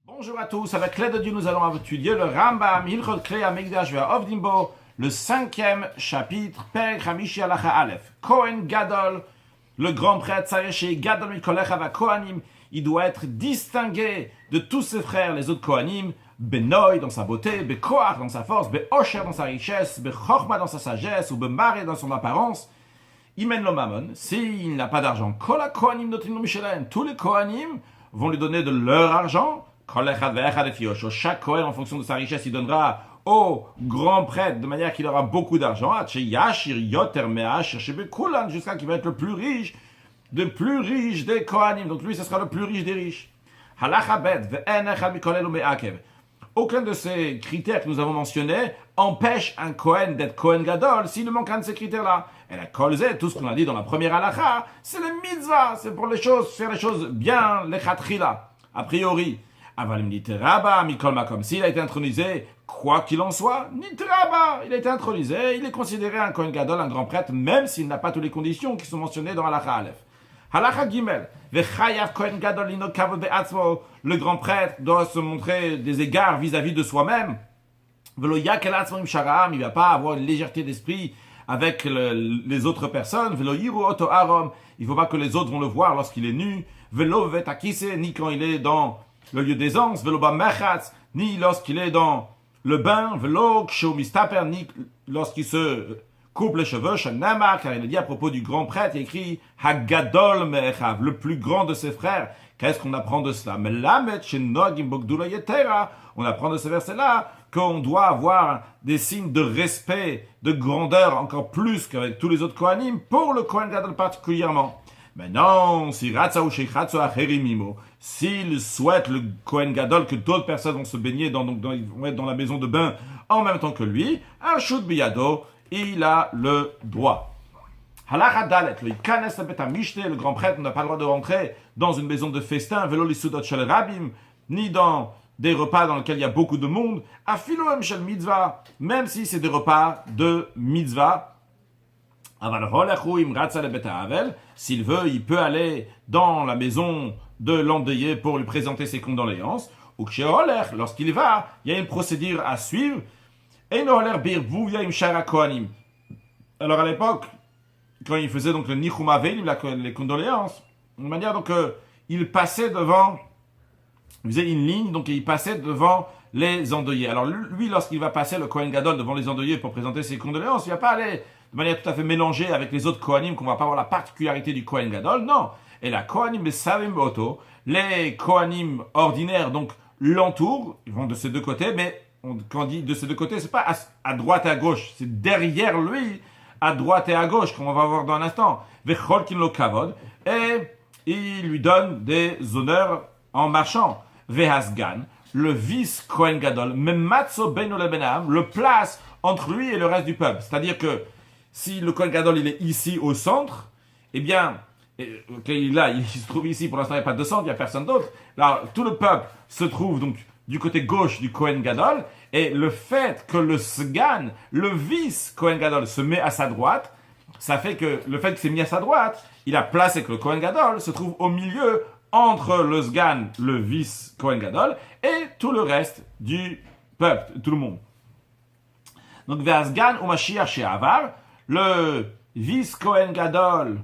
Bonjour à tous, avec l'aide de Dieu, nous allons étudier le Rambam, Hilchot Klei HaMikdash ve'Avdim Bo, le 5e chapitre, Perek Hamishi Halacha Aleph. Kohen Gadol, le grand prêtre, Sareshi Gadol Mikolecha VaKohanim, il doit être distingué de tous ses frères, les autres Kohanim, Benoï dans sa beauté, Bekoach dans sa force, Beosher dans sa richesse, Bechochma dans sa sagesse, ou Bemare dans son apparence. Imen lo Mammon, s'il n'a pas d'argent, Kola Kohanim notrin lo Mishelen, tous les Kohanim vont lui donner de leur argent. Chaque Kohen, en fonction de sa richesse, il donnera au grand prêtre de manière qu'il aura beaucoup d'argent, jusqu'à qu'il va être le plus riche des Kohanim. Donc lui, ce sera le plus riche des riches. Aucun de ces critères que nous avons mentionnés empêche un Kohen d'être Kohen Gadol s'il ne manque un de ces critères-là. Et la kolzé, tout ce qu'on a dit dans la première halakha, c'est le mitzvah, c'est pour faire les choses bien, les chatrila, a priori. Avalim nitraba, mikol makom. S'il a été intronisé, quoi qu'il en soit, nitraba, il a été intronisé, il est considéré un Kohen Gadol, un grand prêtre, même s'il n'a pas toutes les conditions qui sont mentionnées dans halakha Aleph. Halakha Gimel, vechayav Kohen Gadol lino kavod be'atzmo. Le grand prêtre doit se montrer des égards vis-à-vis de soi-même. Velo yakel atzmo im sharaam, il ne va pas avoir une légèreté d'esprit avec les autres personnes. Velo yiru oto arom, il ne faut pas que les autres vont le voir lorsqu'il est nu. Velo vetakise, ni quand il est dans le lieu d'aisance, velo ba mechatz, ni lorsqu'il est dans le bain, velo kshu mistaper, ni lorsqu'il se coupe les cheveux, shanamar, car il a dit à propos du grand prêtre, il écrit Hagadol me'echav, le plus grand de ses frères. Qu'est-ce qu'on apprend de cela? Melamet shenogim bogdula yetera. On apprend de ce verset-là qu'on doit avoir des signes de respect, de grandeur, encore plus qu'avec tous les autres Kohanim, pour le Kohen Gadol particulièrement. Maintenant, si s'il souhaite le Kohen Gadol que d'autres personnes vont se baigner ils vont être dans la maison de bain en même temps que lui, Arshut biyado, il a le droit. Halakha dalet, le grand prêtre n'a pas le droit de rentrer dans une maison de festin, velo lisudot shel rabim, ni dans des repas dans lesquels il y a beaucoup de monde, afilo shel mitzvah, même si c'est des repas de mitzvah. S'il veut, il peut aller dans la maison de l'endeuillé pour lui présenter ses condoléances. Ou lorsqu'il va, il y a une procédure à suivre. Alors à l'époque, quand il faisait donc le nichum avelim, les condoléances, de manière donc il passait devant, il faisait une ligne, donc il passait devant les endeuillés. Alors lui, lorsqu'il va passer le Kohen Gadol devant les endeuillés pour présenter ses condoléances, il ne va pas aller de manière tout à fait mélangée avec les autres Kohanim, qu'on ne va pas avoir la particularité du Kohen Gadol, non. Et la Kohanim Savim Boto, les Kohanim ordinaires, donc l'entourent, ils vont de ces deux côtés, mais quand on dit de ces deux côtés, c'est pas à droite et à gauche, c'est derrière lui, à droite et à gauche, comme on va voir dans un instant. Vecholkin lo kavod, et il lui donne des honneurs en marchant. Vehasgan, le vice Kohen Gadol, mematzo beino lebenam, le place entre lui et le reste du peuple. C'est-à-dire que si le Kohen Gadol il est ici au centre, eh bien, il se trouve ici, pour l'instant il n'y a pas de centre, il n'y a personne d'autre. Là, tout le peuple se trouve donc du côté gauche du Kohen Gadol, et le fait que le Sgan, le vice Kohen Gadol, se met à sa droite, ça fait que le fait qu'il s'est mis à sa droite, il a placé que le Kohen Gadol se trouve au milieu entre le Sgan, le vice Kohen Gadol, et tout le reste du peuple, tout le monde. Donc, vers Sgan ou Mashiach She'avar, le vice Kohen Gadol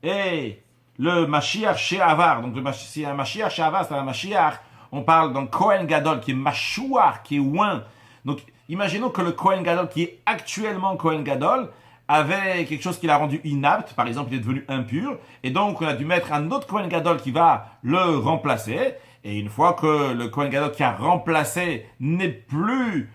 et le Mashiach She'avar, donc si un Mashiach She'avar, c'est un Mashiach, on parle d'un Kohen Gadol qui est Mashouar, qui est oint. Donc, imaginons que le Kohen Gadol qui est actuellement Kohen Gadol avait quelque chose qui l'a rendu inapte, par exemple, il est devenu impur, et donc on a dû mettre un autre Kohen Gadol qui va le remplacer, et une fois que le Kohen Gadol qui a remplacé n'est plus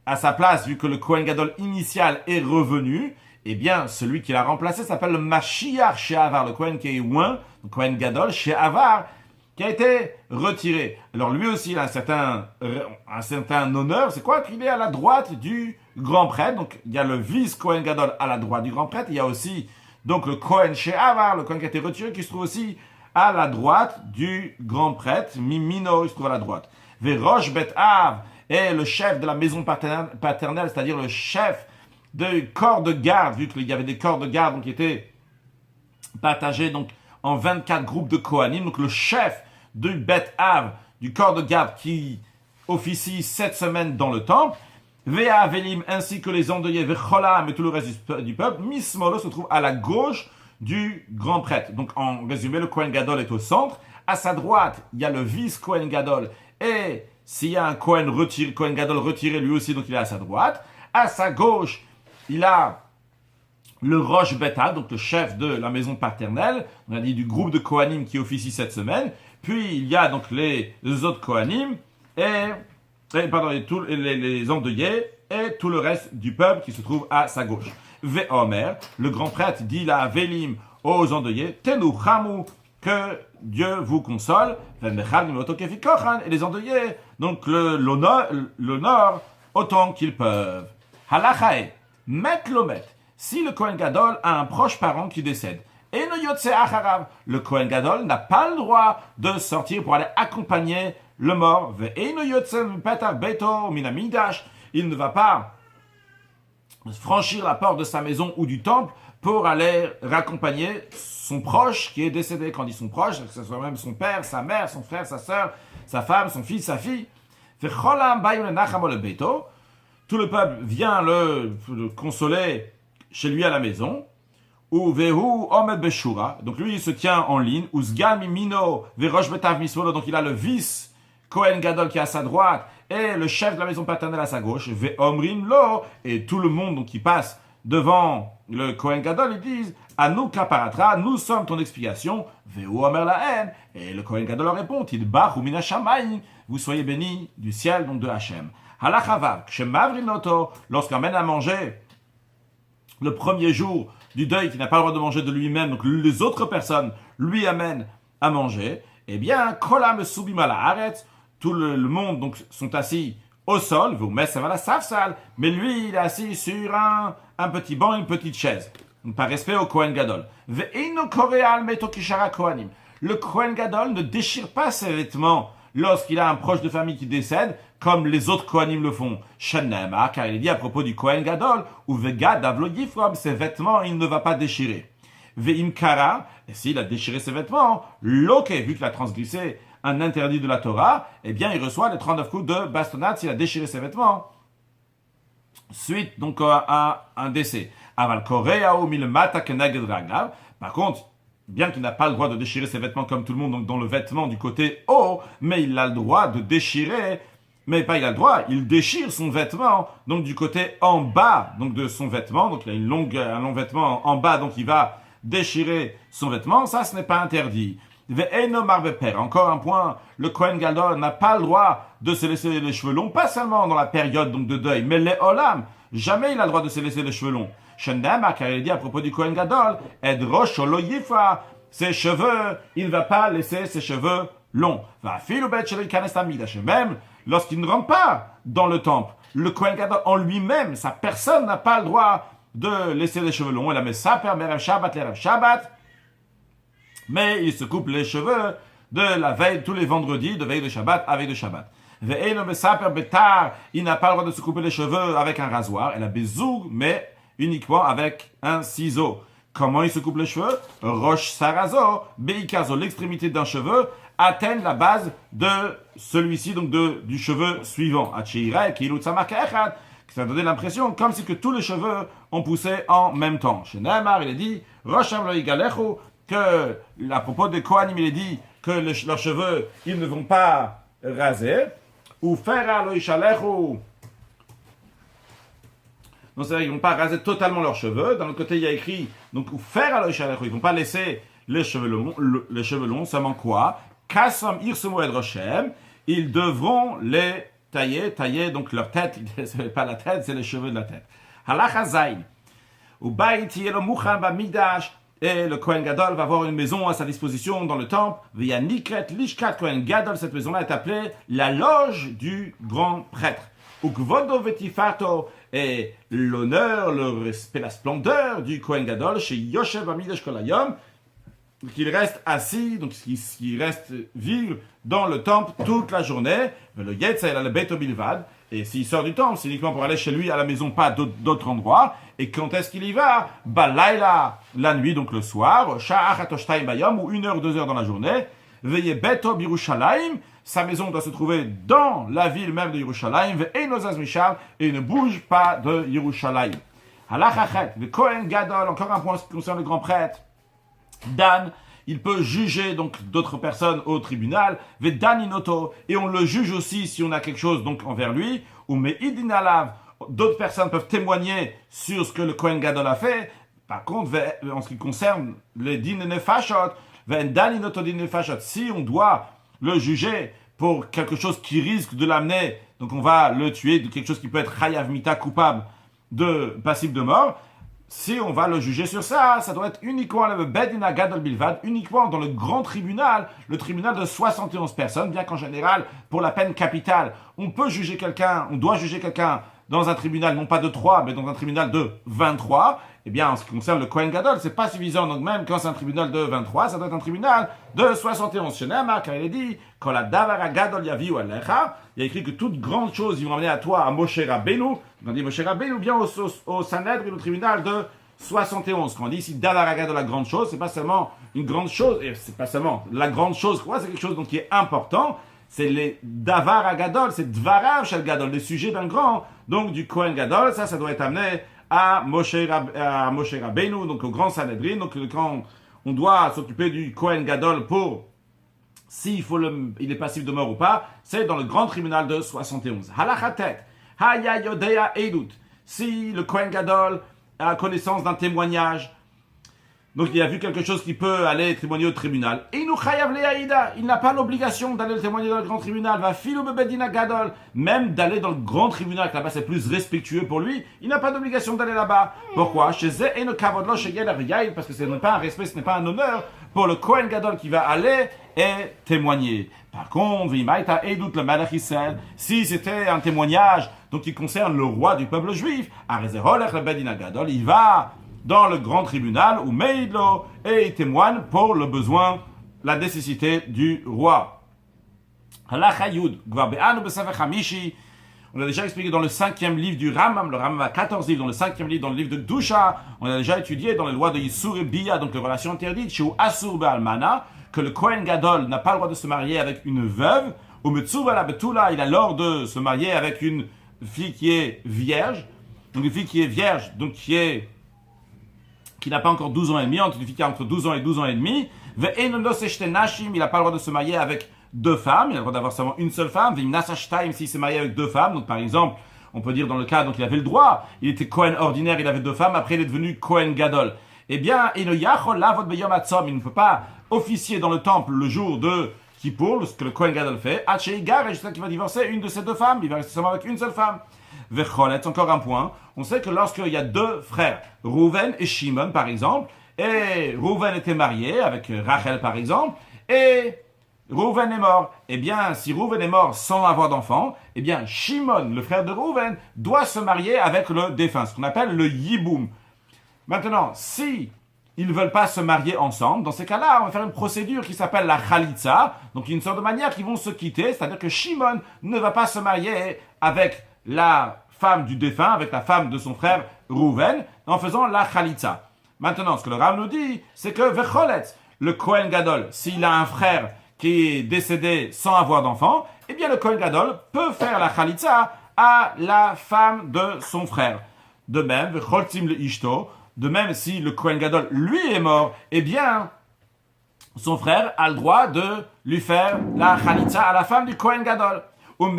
à sa place, vu que le Kohen Gadol initial est revenu, eh bien, celui qui l'a remplacé s'appelle le Mashiach She'avar, le Kohen qui est oint, le Kohen Gadol She'avar, qui a été retiré. Alors lui aussi, il a un certain honneur. C'est quoi? Qu'il est à la droite du grand prêtre. Donc il y a le vice Kohen Gadol à la droite du grand prêtre. Il y a aussi donc le Kohen She'avar, le Kohen qui a été retiré, qui se trouve aussi à la droite du grand prêtre. Mimino, il se trouve à la droite. Verosh Bet Av est le chef de la maison paternelle, c'est-à-dire le chef de corps de garde, vu qu'il y avait des corps de garde donc, qui étaient partagés donc, en 24 groupes de Kohanim. Donc le chef du Bet Av du corps de garde qui officie 7 semaines dans le temple, Vea Avelim, ainsi que les endeuillés, Vecholam et tout le reste du peuple, Mismolo se trouve à la gauche du grand prêtre. Donc en résumé, le Kohen Gadol est au centre. À sa droite, il y a le vice-Kohen Gadol. Et s'il y a un Kohen Gadol retiré lui aussi, donc il est à sa droite. À sa gauche, il a le Rosh Beta, donc le chef de la maison paternelle, on a dit du groupe de Kohanim qui officie cette semaine. Puis il y a donc les autres Kohanim et les endeuillés et tout le reste du peuple qui se trouve à sa gauche. Ve'omer, le grand prêtre dit la Vélim aux endeuillés, Tenu Chamu, que Dieu vous console, et les endeuillés, donc l'honneur autant qu'ils peuvent. Halachae, met lomet, si le Kohen Gadol a un proche parent qui décède, et le Kohen Gadol n'a pas le droit de sortir pour aller accompagner le mort. Il ne va pas franchir la porte de sa maison ou du temple pour aller raccompagner son proche qui est décédé. Quand on dit son proche, que ce soit même son père, sa mère, son frère, sa sœur, sa femme, son fils, sa fille. Tout le peuple vient le consoler chez lui à la maison. Donc lui il se tient en ligne. Donc il a le vice Kohen Gadol qui est à sa droite et le chef de la maison paternelle à sa gauche. Et tout le monde donc, qui passe devant le Kohen Gadol, ils disent Anu kaparatra, nous sommes ton expiation. Et le Kohen Gadol leur répond vous soyez bénis du ciel, donc de Hachem. Lorsqu'on mène à manger le premier jour du deuil, qui n'a pas le droit de manger de lui-même, donc les autres personnes lui amènent à manger, eh bien, kolam subim ala haaretz, tout le monde donc sont assis au sol, mais lui il est assis sur un petit banc, une petite chaise, donc, par respect au Kohen Gadol. Le Kohen Gadol ne déchire pas ses vêtements lorsqu'il a un proche de famille qui décède, comme les autres Kohanim le font. Car il est dit à propos du Kohen Gadol, ou Vegad Avlo Yifrom, ses vêtements, il ne va pas déchirer. Ve'im Kara, et s'il a déchiré ses vêtements, Loke, vu qu'il a transgressé un interdit de la Torah, eh bien il reçoit les 39 coups de bastonnade s'il a déchiré ses vêtements. Suite donc à un décès. Aval Koreao Milmata Kenaged Raglav. Par contre, bien qu'il n'a pas le droit de déchirer ses vêtements comme tout le monde, donc dans le vêtement du côté haut, mais il a le droit de déchirer, mais pas il a le droit, il déchire son vêtement, donc du côté en bas donc de son vêtement, donc il a un long vêtement en bas, donc il va déchirer son vêtement, ça ce n'est pas interdit. Encore un point, le Kohen Gadol n'a pas le droit de se laisser les cheveux longs, pas seulement dans la période donc de deuil, mais les olam, jamais il a le droit de se laisser les cheveux longs. Car il dit à propos du Kohen Gadol, ses cheveux, il ne va pas laisser ses cheveux longs. Même lorsqu'il ne rentre pas dans le temple, le Kohen Gadol en lui-même, sa personne n'a pas le droit de laisser les cheveux longs. Il a mis ça per Merev Shabbat, l'Erev Shabbat, mais il se coupe les cheveux de la veille, tous les vendredis, de veille de Shabbat à veille de Shabbat. Il n'a pas le droit de se couper les cheveux avec un rasoir, et la bezoug, mais uniquement avec un ciseau. Comment il se coupe les cheveux? Rosh Sarazo, Beikazo, l'extrémité d'un cheveu, atteint la base de celui-ci, donc du cheveu suivant. Acheira, Kilut Samaka Echad, qui ça donné l'impression comme si que tous les cheveux ont poussé en même temps. Chez Nehemar, il est dit, Rosh Amlo Igalechu, que, à propos des Kohanim, il est dit que leurs cheveux, ils ne vont pas raser. Ou Fera Lo Ishalechu, donc c'est-à-dire qu'ils ne vont pas raser totalement leurs cheveux. Dans le côté, il y a écrit, donc, faire à ils ne vont pas laisser les cheveux longs, seulement quoi? Kasam Irsemo et Roshem, ils devront les tailler, donc leur tête, c'est pas la tête, c'est les cheveux de la tête. Halacha Zayin, ou Baïti Elo Muchan Bamidash, et le Kohen Gadol va avoir une maison à sa disposition dans le temple. Via Nikret Lishkat Kohen Gadol, cette maison-là est appelée la loge du grand prêtre. Ukvodo Vetifato, et l'honneur, le respect, la splendeur du Kohen Gadol chez Yoshev Amidash Kolayom, qu'il reste assis, donc qu'il reste vivre dans le temple toute la journée. Le Yetza, il a le Beto Bilvad, et s'il sort du temple, c'est uniquement pour aller chez lui à la maison, pas d'autre endroit. Et quand est-ce qu'il y va? Balaïla, la nuit, donc le soir, Sha'achatoshtayim Bayom, ou 1 heure, 2 heures dans la journée. Veye beto birushalayim, sa maison doit se trouver dans la ville même de Yerushalayim, ve'eino zaz misham, et il ne bouge pas de Yerushalayim. Halachachet, le Kohen Gadol, encore un point qui concerne le grand prêtre. Dan, il peut juger donc d'autres personnes au tribunal, ve'dan inoto, et on le juge aussi si on a quelque chose donc envers lui, ou me'idin alav, d'autres personnes peuvent témoigner sur ce que le Kohen Gadol a fait. Par contre, en ce qui concerne les din nefashot, ve'dan inoto din nefashot, si on doit le juger pour quelque chose qui risque de l'amener, donc on va le tuer, de quelque chose qui peut être chayav mita, coupable de passible de mort, si on va le juger sur ça, ça doit être uniquement le Bedin Gadol Bilvad, uniquement dans le grand tribunal, le tribunal de 71 personnes, bien qu'en général, pour la peine capitale, on peut juger quelqu'un, on doit juger quelqu'un dans un tribunal, non pas de 3, mais dans un tribunal de 23, eh bien, en ce qui concerne le Kohen Gadol, c'est pas suffisant. Donc même quand c'est un tribunal de 23, ça doit être un tribunal de 71. Shenema, car il est dit, quand la Davara Gadol Yaviu Alecha, il y a écrit que toute grande chose, ils vont amener à toi, à Moshe Rabbeinu. On dit Moshe Rabbeinu, bien au Sanhedrin, le tribunal de 71. Quand on dit ici Davara Gadol, la grande chose, c'est pas seulement une grande chose, et c'est pas seulement la grande chose, quoi, c'est quelque chose donc, qui est important. C'est les Davara Gadol, c'est Dvarav Shel Gadol, les sujets d'un grand, donc du Kohen Gadol, ça doit être amené à Moshe Rabbeinu, donc au grand Sanhedrin, donc quand on doit s'occuper du Kohen Gadol pour s'il il est passif de mort ou pas, c'est dans le grand tribunal de 71. Halachatet, Haya Yodea Edut, si le Kohen Gadol a connaissance d'un témoignage, donc il a vu quelque chose qui peut aller témoigner au tribunal. Il n'a pas l'obligation d'aller le témoigner dans le grand tribunal. Va filu bedina gadol, même d'aller dans le grand tribunal, que là-bas c'est plus respectueux pour lui. Il n'a pas d'obligation d'aller là-bas. Pourquoi? Parce que ce n'est pas un respect, ce n'est pas un honneur pour le Kohen Gadol qui va aller et témoigner. Par contre, si c'était un témoignage donc qui concerne le roi du peuple juif, il va dans le grand tribunal, ou Meidlo, et il témoigne pour le besoin, la nécessité du roi. On a déjà expliqué dans le 5e livre du Rambam, le Rambam a 14 livres, dans le 5e livre, dans le livre de Dusha, on a déjà étudié dans les lois de Yissur et Biya, donc les relations interdites, chez Asur Be'almana, que le Kohen Gadol n'a pas le droit de se marier avec une veuve, ou Metsuvala Betula, il a l'ordre de se marier avec une fille qui est vierge, donc une fille qui est vierge, donc qui n'a pas encore 12 ans et demi, entre une fille qui a entre 12 ans et 12 ans et demi, il n'a pas le droit de se marier avec deux femmes, il a le droit d'avoir seulement une seule femme, s'il s'est marié avec deux femmes, donc par exemple, on peut dire dans le cas, donc il avait le droit, il était Kohen ordinaire, il avait deux femmes, après il est devenu Kohen Gadol. Eh bien, il ne peut pas officier dans le temple le jour de Kippour, ce que le Kohen Gadol fait, jusqu'à qu'il va divorcer une de ces deux femmes, il va rester seulement avec une seule femme. Vecholet, encore un point. On sait que lorsqu'il y a deux frères, Rouven et Shimon par exemple, et Rouven était marié avec Rachel par exemple, et Rouven est mort. Eh bien, si Rouven est mort sans avoir d'enfant, eh bien, Shimon, le frère de Rouven, doit se marier avec le défunt, ce qu'on appelle le Yiboum. Maintenant, si ils ne veulent pas se marier ensemble, dans ces cas-là, on va faire une procédure qui s'appelle la Khalitsa, donc une sorte de manière qu'ils vont se quitter, c'est-à-dire que Shimon ne va pas se marier avec la femme du défunt, avec la femme de son frère Rouven, en faisant la Khalitsa. Maintenant, ce que le Rav nous dit, c'est que Vecholet, le Kohen Gadol, s'il a un frère qui est décédé sans avoir d'enfant, eh bien le Kohen Gadol peut faire la Khalitsa à la femme de son frère. De même, Vecholtzim le Ishto, de même si le Kohen Gadol, lui, est mort, eh bien, son frère a le droit de lui faire la Khalitsa à la femme du Kohen Gadol. On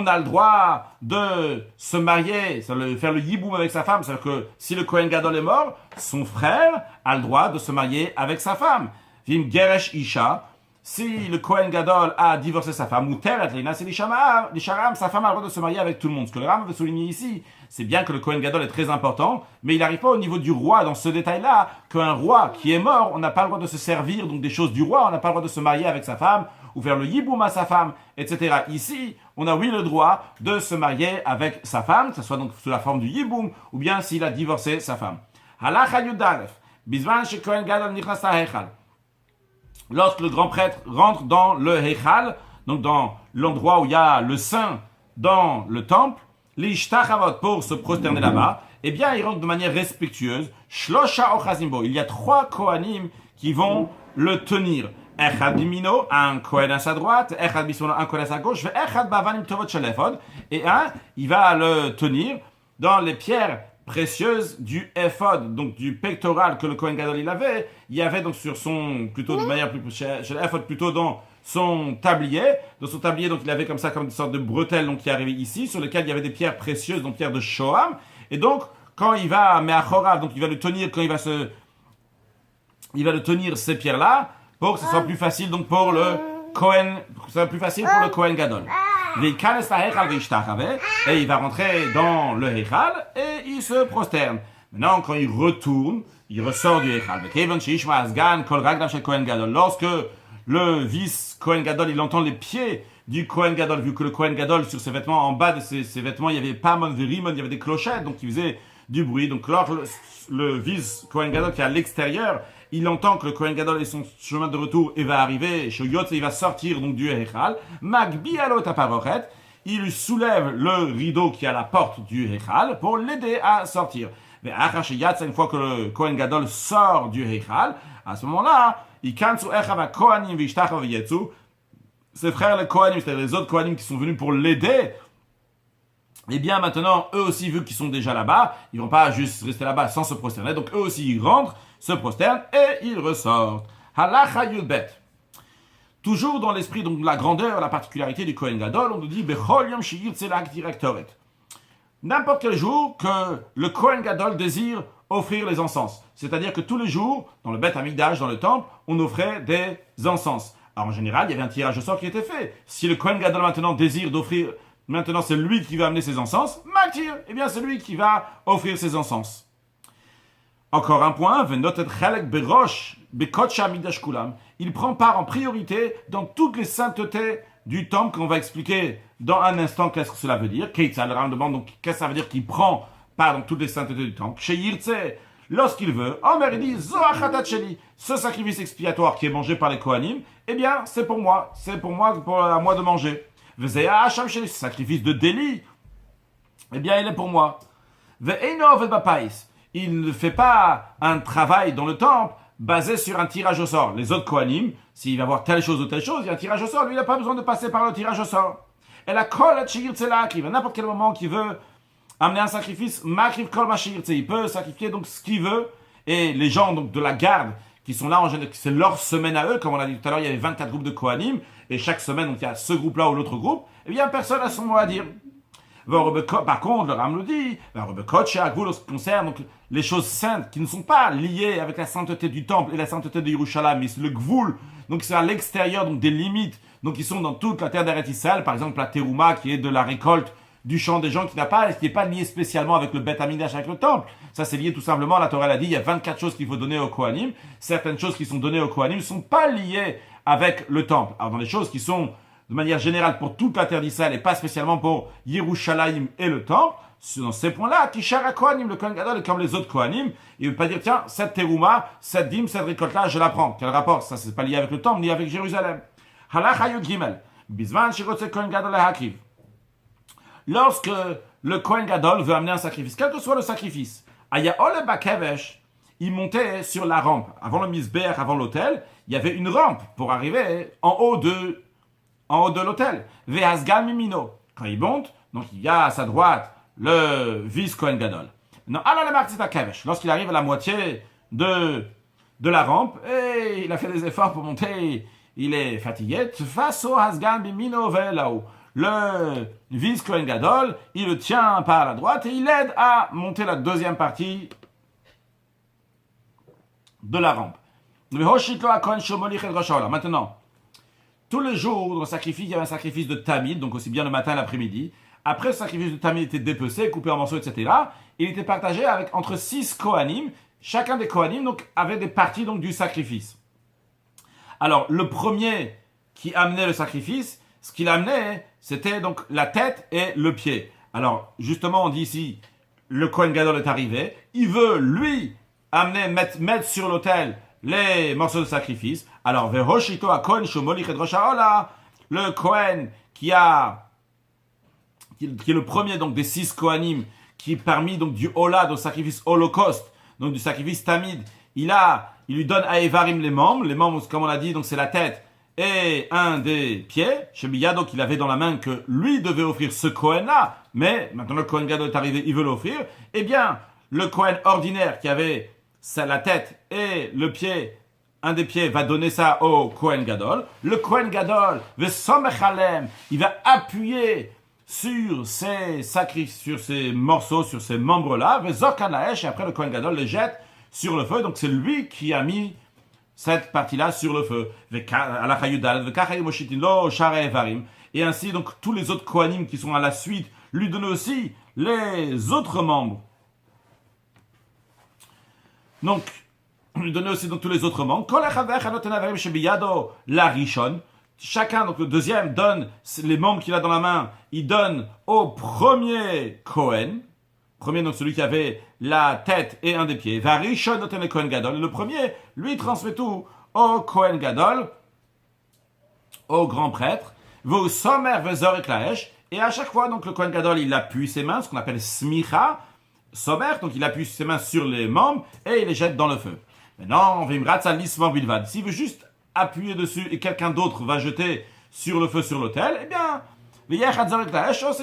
a le droit de se marier, faire le yiboum avec sa femme. C'est-à-dire que si le Kohen Gadol est mort, son frère a le droit de se marier avec sa femme. Vim Geresh Isha, si le Kohen Gadol a divorcé sa femme, ou Teret Leina, c'est l'Isharam, sa femme a le droit de se marier avec tout le monde. Ce que le Ram veut souligner ici, c'est bien que le Kohen Gadol est très important, mais il n'arrive pas au niveau du roi, dans ce détail-là, qu'un roi qui est mort, on n'a pas le droit de se servir donc des choses du roi, on n'a pas le droit de se marier avec sa femme, ou faire le yiboum à sa femme, etc. Ici, on a oui le droit de se marier avec sa femme, que ce soit donc sous la forme du yiboum, ou bien s'il a divorcé sa femme. Halacha Yudalef, Bizman she Kohen Gadol nichnas ha'hechal. Lorsque le grand prêtre rentre dans le hechal, donc dans l'endroit où il y a le saint dans le temple, l'ishtachavot pour se prosterner là-bas, eh bien, il rentre de manière respectueuse. Shlosha ochazimbo, il y a 3 kohanim qui vont le tenir. Echad bimino, un Kohen à sa droite, Echad bismono, un Kohen à sa gauche, Echad bavanim tovot shel ephod, et un, il va le tenir dans les pierres précieuses du ephod, donc du pectoral que le Kohen Gadol il avait. Il y avait donc sur son, plutôt de manière plus, chez l'ephod, plutôt dans son tablier. Dans son tablier, donc il avait comme ça, comme une sorte de bretelle, donc qui arrivait ici, sur lequel il y avait des pierres précieuses, donc pierres de Shoham. Et donc, quand il va, Me'achorav, donc il va le tenir, quand il va le tenir ces pierres-là, pour que ce soit plus facile donc pour le Kohen, Gadol. Et il va rentrer dans le Heichal et il se prosterne. Maintenant, quand il retourne, il ressort du Heichal. Lorsque le vice Kohen Gadol, il entend les pieds du Kohen Gadol, vu que le Kohen Gadol, sur ses vêtements, en bas de ses vêtements, il y avait pas mon verimon, il y avait des clochettes, donc il faisait du bruit. Donc, lorsque le vice Kohen Gadol qui est à l'extérieur, il entend que le Kohen Gadol est son chemin de retour et va arriver chez Yotze, il va sortir donc du Heichal. Magbi alot aparochet, il lui soulève le rideau qui est à la porte du Heichal pour l'aider à sortir. Mais une fois que le Kohen Gadol sort du Heichal, à ce moment-là, il kansu echav kohanim v'ishtachav v'yetzu. Ses frères les Kohanim, c'est-à-dire les autres Kohanim qui sont venus pour l'aider, eh bien maintenant, eux aussi, vu qu'ils sont déjà là-bas, ils vont pas juste rester là-bas sans se prosterner. Donc eux aussi, ils rentrent, se prosternent et ils ressortent. Halacha Yudbet. Toujours dans l'esprit donc de la grandeur, la particularité du Kohen Gadol, on nous dit Bechol Yom Sheyirtzelak Directoret. N'importe quel jour que le Kohen Gadol désire offrir les encens. C'est-à-dire que tous les jours, dans le Beth Amikdash, dans le temple, on offrait des encens. Alors en général, il y avait un tirage au sort qui était fait. Si le Kohen Gadol maintenant désire d'offrir, maintenant c'est lui qui va amener ses encens, Maktir, eh bien c'est lui qui va offrir ses encens. Encore un point, il prend part en priorité dans toutes les saintetés du temple qu'on va expliquer dans un instant qu'est-ce que cela veut dire. Keitza demande donc qu'est-ce que ça veut dire qu'il prend part dans toutes les saintetés du temple. Chez Yirtze, lorsqu'il veut, Omer il dit ce sacrifice expiatoire qui est mangé par les Kohanim, eh bien c'est pour moi, à moi de manger. Ce sacrifice de délit, eh bien il est pour moi. Il ne fait pas un travail dans le temple basé sur un tirage au sort. Les autres Kohanim, s'il va voir telle chose ou telle chose, il y a un tirage au sort. Lui, il n'a pas besoin de passer par le tirage au sort. Et la kol sheyirtzelak, il va n'importe quel moment qu'il veut amener un sacrifice, makriv kol ma sheyirtze, il peut sacrifier donc ce qu'il veut. Et les gens donc de la garde qui sont là en général, c'est leur semaine à eux, comme on a dit tout à l'heure, il y avait 24 groupes de Kohanim, et chaque semaine, donc il y a ce groupe-là ou l'autre groupe, eh bien personne n'a son mot à dire. Par contre, le Ram nous dit, ce qui concerne donc, les choses saintes qui ne sont pas liées avec la sainteté du temple et la sainteté de Yerushalayim, mais c'est le Gvoul, donc c'est à l'extérieur donc des limites, donc qui sont dans toute la terre d'Eretz Israël, par exemple la Terouma qui est de la récolte du champ des gens qui n'est pas lié spécialement avec le Beth Amikdash, avec le temple. Ça c'est lié tout simplement, la Torah l'a dit, il y a 24 choses qu'il faut donner aux Kohanim, certaines choses qui sont données aux Kohanim ne sont pas liées avec le temple. Alors dans les choses qui sont de manière générale pour toute la terre d'Israël et pas spécialement pour Yerushalayim et le temple, dans ces points-là, Tishara Kohanim, le Kohen Gadol est comme les autres Kohanim, il ne veut pas dire, tiens, cette terouma, cette dîme, cette récolte-là, je la prends. Quel rapport? Ça, c'est pas lié avec le temple, ni avec Jérusalem. Halacha Yud Gimel. Bizman Shirotze Kohen Gadol Hakiv. Lorsque le Kohen Gadol veut amener un sacrifice, quel que soit le sacrifice, Ayaole Bakevesh, il montait sur la rampe. Avant le Misbéach, avant l'autel, il y avait une rampe pour arriver en haut de l'autel. Ve'asgal mimino. Quand il monte, donc il y a à sa droite le vice Kohen Gadol. Non, lorsqu'il arrive à la moitié de la rampe, et il a fait des efforts pour monter, il est fatigué. Tfaso hasgal mimino ve'elaou. Le vice Kohen Gadol, il le tient par la droite et il aide à monter la deuxième partie de la rampe. Maintenant, tous les jours, dans le sacrifice, il y avait un sacrifice de tamid, donc aussi bien le matin et l'après-midi. Après, le sacrifice de tamid était dépecé, coupé en morceaux, etc. Il était partagé entre 6 Kohanim. Chacun des Kohanim donc, avait des parties donc, du sacrifice. Alors, le premier qui amenait le sacrifice, ce qu'il amenait, c'était donc la tête et le pied. Alors, justement, on dit ici, le Kohen Gadol est arrivé. Il veut, lui, mettre sur l'autel les morceaux de sacrifice. Alors, Vehoshito a Kohen Shomolich et Droshaola, le Kohen qui est le premier donc des 6 Kohanim, qui est parmi donc du Ola, du sacrifice holocauste, donc du sacrifice Tamid, il a il lui donne à Evarim les membres, comme on l'a dit, donc c'est la tête et un des pieds, chez Biyado qu'il avait dans la main, que lui devait offrir ce Kohen-là, mais maintenant le Kohen Gadol est arrivé, il veut l'offrir, eh bien, le Kohen ordinaire qui avait la tête et le pied, un des pieds, va donner ça au Kohen Gadol. Le Kohen Gadol, il va appuyer sur ces morceaux, sur ces membres-là, et après le Kohen Gadol les jette sur le feu, donc c'est lui qui a mis cette partie-là sur le feu. Et ainsi, donc, tous les autres Kohanim qui sont à la suite lui donnent aussi les autres membres. Donc, lui donner aussi donc tous les autres membres. Chacun, donc le deuxième, donne les membres qu'il a dans la main, il donne au premier Kohen. Premier, donc celui qui avait la tête et un des pieds. Varishon noten le Kohen Gadol. Le premier, lui, transmet tout au Kohen Gadol, au grand prêtre. Vos sommer vezor et klaesh. Et à chaque fois, donc le Kohen Gadol, il appuie ses mains, ce qu'on appelle smicha, sommer, donc il appuie ses mains sur les membres et il les jette dans le feu. Maintenant, vimratza lismor bilvad. S'il veut juste appuyer dessus et quelqu'un d'autre va jeter sur le feu sur l'autel, eh bien, il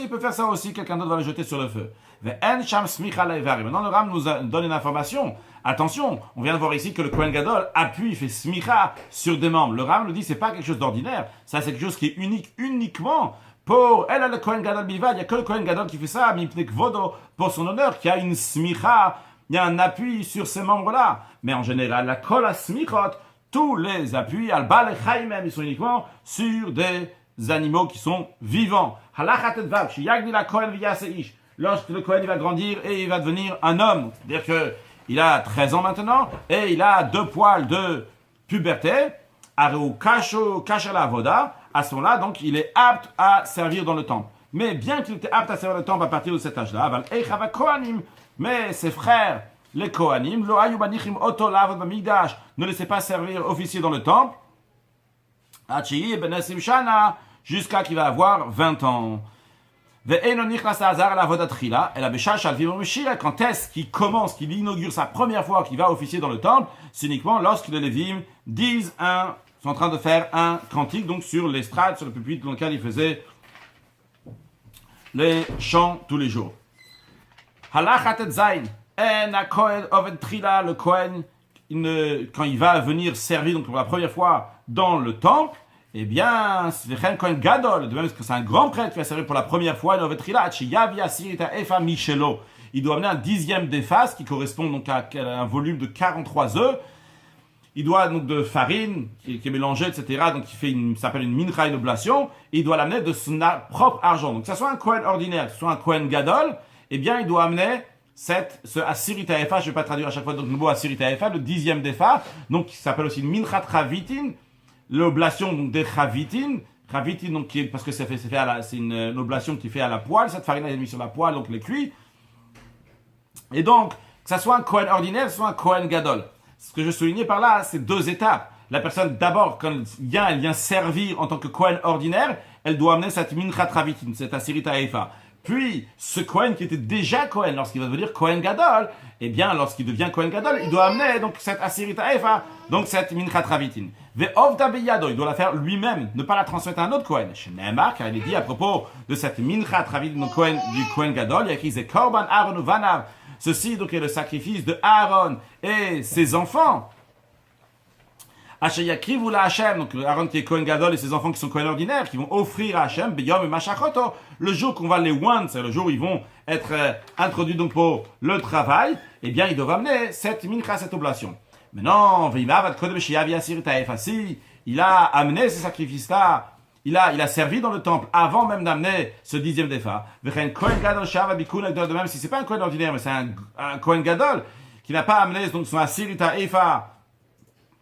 peut faire ça aussi, quelqu'un d'autre va le jeter sur le feu. Maintenant, le Ram nous donne une information. Attention, on vient de voir ici que le Kohen Gadol appuie, fait smicha sur des membres. Le Ram nous dit c'est pas quelque chose d'ordinaire. Ça, c'est quelque chose qui est unique, uniquement pour elle, le Kohen Gadol Bilvad. Il n'y a que le Kohen Gadol qui fait ça, pour son honneur, qui a une smicha, il y a un appui sur ces membres-là. Mais en général, la kol a smichot, tous les appuis, al-bal et chaim, ils sont uniquement sur des animaux qui sont vivants. Lorsque le Kohen va grandir et il va devenir un homme, c'est-à-dire que il a 13 ans maintenant et il a 2 poils de puberté, à ce moment-là, donc il est apte à servir dans le temple. Mais bien qu'il était apte à servir dans le temple à partir de cet âge-là, mais ses frères, les Kohanim, ne laissaient pas servir officier dans le temple, jusqu'à qu'il va avoir 20 ans. Quand est-ce qu'il commence, qu'il inaugure sa première fois, qu'il va officier dans le temple, c'est uniquement lorsque les Lévim sont en train de faire un cantique, donc sur l'estrade, sur le pupitre dans lequel il faisait les chants tous les jours. Le Kohen, quand il va venir servir donc pour la première fois dans le temple, eh bien, c'est un Kohen Gadol, de même que c'est un grand prêtre qui va servir pour la première fois, il doit amener un 10e d'Epha, qui correspond donc à un volume de 43 œufs. Il doit donc de farine, qui est mélangée, etc., donc qui fait ça s'appelle une mincha, une oblation, et il doit l'amener de son propre argent. Donc, que ce soit un Kohen ordinaire, que ce soit un Kohen Gadol, eh bien, il doit amener ce Asirita Efa, je ne vais pas traduire à chaque fois donc le mot Asirita Efa, le 10e d'Epha, donc qui s'appelle aussi une mincha travitin, l'oblation donc des chavitin, donc parce que c'est une oblation qui fait à la poêle, cette farine est mise sur la poêle, donc les cuits. Et donc, que ça soit un Kohen ordinaire, que ce soit un Kohen Gadol. Ce que je soulignais par là, c'est 2 étapes. La personne, d'abord, quand elle vient servir en tant que Kohen ordinaire, elle doit amener cette mincha travitin, cette asirita efa. Puis, ce Kohen qui était déjà Kohen, lorsqu'il va devenir Kohen Gadol, eh bien, lorsqu'il devient Kohen Gadol, il doit amener donc cette asirita efa, donc cette mincha travitin. Ve'ovda beyado, il doit la faire lui-même, ne pas la transmettre à un autre Kohen. Chez Nehemar, car il est dit à propos de cette mincha travitin du Kohen Gadol, il y a écrit Korban Aaron ou Vanav. Ceci donc est le sacrifice de Aaron et ses enfants. Hashayakrivu la Hashem, donc Aaron qui est Kohen Gadol et ses enfants qui sont Kohen ordinaires, qui vont offrir à Hashem, Beyom et Mashachoto, le jour qu'on va les oindre, c'est le jour où ils vont être introduits donc pour le travail, eh bien ils doivent amener cette mincha, cette oblation. Maintenant, si il a amené ces sacrifices-là, il a servi dans le temple avant même d'amener ce 10e d'Epha. De même, si c'est pas un Kohen ordinaire, mais c'est un Kohen Gadol qui n'a pas amené donc son Asirita Efa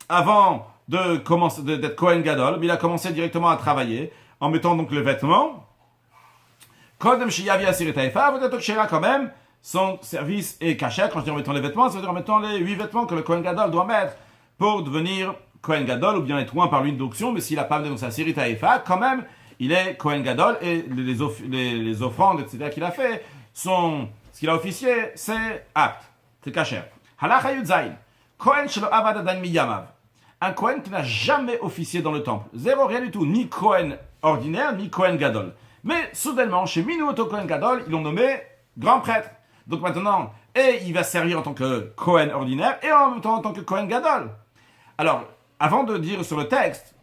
avant de commencer d'être Kohen Gadol, mais il a commencé directement à travailler en mettant donc le vêtement. Kodem Shiyavi Asirita Efa, peut-être quand même, son service est caché. Quand je dis en mettant les vêtements, ça veut dire en mettant les 8 vêtements que le Kohen Gadol doit mettre pour devenir Kohen Gadol, ou bien être loin par l'induction, mais s'il n'a pas amené dans sa Asirita Efa, quand même, il est Kohen Gadol, et les offrandes, etc., qu'il a fait, ce qu'il a officié, c'est apte, c'est caché. Halacha Yudzaïn. Kohen shelo avad adain miyamav. Un Kohen qui n'a jamais officié dans le temple. Zéro, rien du tout. Ni Kohen ordinaire, ni Kohen Gadol. Mais soudainement, chez Minuoto Kohen Gadol, ils l'ont nommé grand prêtre. Donc maintenant, et il va servir en tant que Kohen ordinaire et en même temps en tant que Kohen Gadol. Alors, avant de dire sur le texte,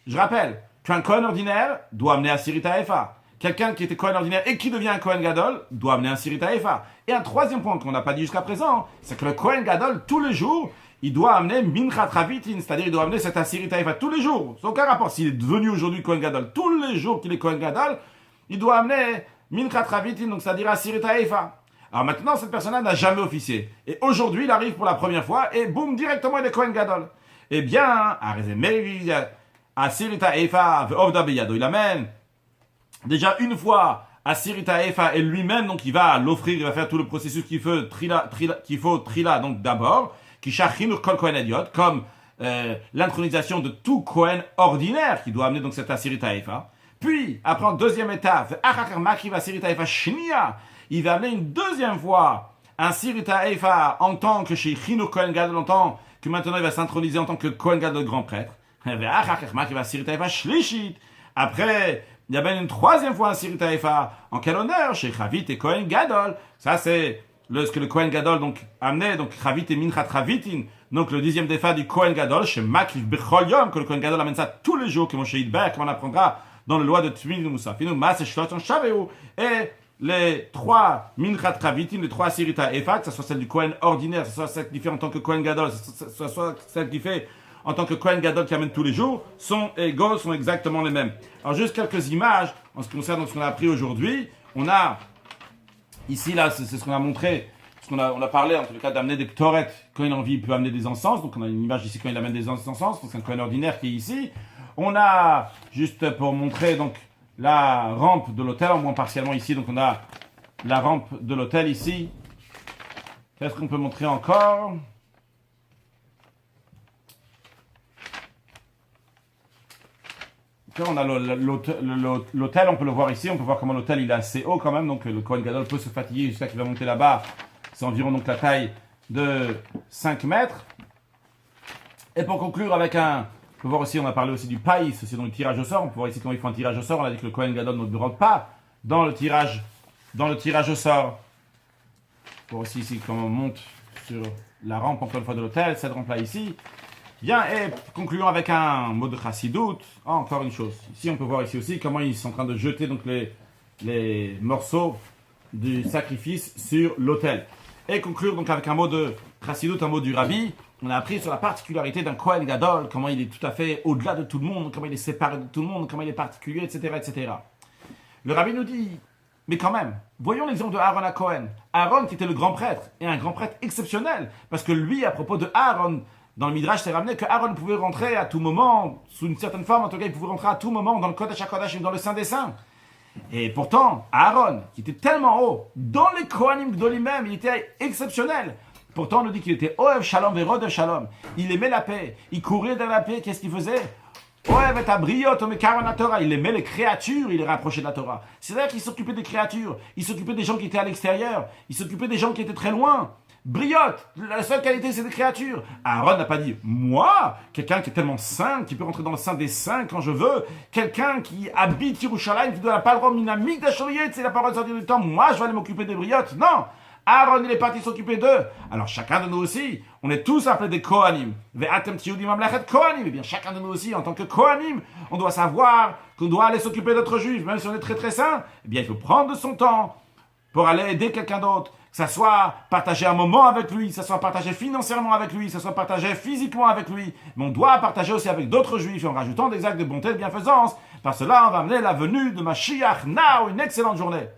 je rappelle qu'un Kohen ordinaire doit amener un Sirita Efa. Quelqu'un qui était Kohen ordinaire et qui devient un Kohen Gadol doit amener un Sirita Efa. Et un troisième point qu'on n'a pas dit jusqu'à présent, c'est que le Kohen Gadol, tous les jours, il doit amener Minchat Ravitin, c'est-à-dire il doit amener cet Asirita Efa tous les jours. Sans aucun rapport. S'il est devenu aujourd'hui Kohen Gadol, tous les jours qu'il est Kohen Gadol, il doit amener Minchat Ravitin, donc c'est-à-dire Asirita Efa. Alors maintenant, cette personne-là n'a jamais officié. Et aujourd'hui, il arrive pour la première fois et boum, directement il est Kohen Gadol. Eh bien, Asirita Efa, Ovda Beyado, il amène déjà une fois Asirita Efa et lui-même, donc il va l'offrir, il va faire tout le processus qu'il faut trila, donc d'abord, qui shachinu kol Kohen Ediot, comme l'intronisation de tout Kohen ordinaire qui doit amener donc cette Asirita Efa. Puis, après en deuxième étape, Asirita Efa Shnia, il va amener une deuxième fois un Sirita Efa en tant que chez Chino Kohen Gadol, en tant que maintenant il va s'introniser en tant que Kohen Gadol grand prêtre. Après, il y a bien une troisième fois un Sirita Efa en quel honneur chez Chavit et Kohen Gadol. Ça c'est ce que le Kohen Gadol donc amenait, donc Chavit et Minchat Ravitin, donc le dixième défa du Kohen Gadol chez Makif Bechol Yom, que le Kohen Gadol amène ça tous les jours, comme chez Hidber, comme on apprendra dans le loi de Tmin de Moussa. Finu Mas et Shloton Shaveu. Et les trois Minchat Ravitin, les trois Sirita Efa, que ce soit celle du Kohen ordinaire, que ce soit celle qui fait en tant que Kohen Gadol, que ce soit celle qui fait en tant que Kohen Gadol qui amène tous les jours, sont égaux, sont exactement les mêmes. Alors juste quelques images en ce qui concerne ce qu'on a appris aujourd'hui. On a ici là, c'est ce qu'on a montré, on a parlé en tout cas d'amener des ktorettes quand il a envie, il peut amener des encens. Donc on a une image ici quand il amène des encens, donc c'est un Kohen ordinaire qui est ici. On a juste pour montrer donc la rampe de l'hôtel, au moins partiellement ici. Donc on a la rampe de l'hôtel ici. Qu'est-ce qu'on peut montrer encore? On a l'hôtel, on peut le voir ici, on peut voir comment l'hôtel il est assez haut quand même, donc le Kohen Gadol peut se fatiguer jusqu'à qu'il va monter là-bas. C'est environ donc la taille de 5 mètres. Et pour conclure avec on peut voir aussi, on a parlé aussi du païs, c'est donc le tirage au sort. On peut voir ici comment ils font un tirage au sort. On a dit que le Kohen Gadol ne rentre pas dans le tirage au sort. On peut voir aussi ici comment on monte sur la rampe encore une fois de l'hôtel, cette rampe-là ici. Bien, et concluons avec un mot de chassidoute. Encore une chose. Ici, on peut voir ici aussi comment ils sont en train de jeter donc les morceaux du sacrifice sur l'autel. Et conclure donc avec un mot de chassidoute, un mot du rabbi. On a appris sur la particularité d'un Kohen Gadol, comment il est tout à fait au-delà de tout le monde, comment il est séparé de tout le monde, comment il est particulier, etc., etc. Le rabbi nous dit, mais quand même, voyons l'exemple de Aaron à Cohen. Aaron qui était le grand prêtre, et un grand prêtre exceptionnel, parce que lui, à propos de Aaron, dans le Midrash, c'est ramené que Aaron pouvait rentrer à tout moment, sous une certaine forme, en tout cas, il pouvait rentrer à tout moment dans le Kodesh HaKodesh et dans le Saint des Saints. Et pourtant, Aaron, qui était tellement haut, dans les Kohanim Gdolim même, il était exceptionnel. Pourtant, on nous dit qu'il était Oev Shalom Verodev Shalom. Il aimait la paix, il courait dans la paix, qu'est-ce qu'il faisait? Oev et Abriot, Omekaron la Torah. Il aimait les créatures, il les rapprochait de la Torah. C'est-à-dire qu'il s'occupait des créatures, il s'occupait des gens qui étaient à l'extérieur, il s'occupait des gens qui étaient très loin. Briotte, la seule qualité c'est des créatures. Aaron n'a pas dit, moi, quelqu'un qui est tellement saint, qui peut rentrer dans le Saint des Saints quand je veux, quelqu'un qui habite Yerushalayim, qui doit la parole minamik d'Achoriet, c'est la parole sortie du temps, moi je vais aller m'occuper des briottes. Non, Aaron il est parti s'occuper d'eux. Alors chacun de nous aussi, on est tous appelés des Kohanim. Ve'atem tiyudim amlechet Kohanim. Eh bien chacun de nous aussi, en tant que Kohanim, on doit savoir qu'on doit aller s'occuper d'autres juifs, même si on est très très saint. Eh bien il faut prendre de son temps pour aller aider quelqu'un d'autre. Que ça soit partager un moment avec lui, que ça soit partager financièrement avec lui, que ça soit partager physiquement avec lui. Mais on doit partager aussi avec d'autres juifs en rajoutant des actes de bonté et de bienfaisance. Par cela, on va amener la venue de Mashiach. Now, une excellente journée.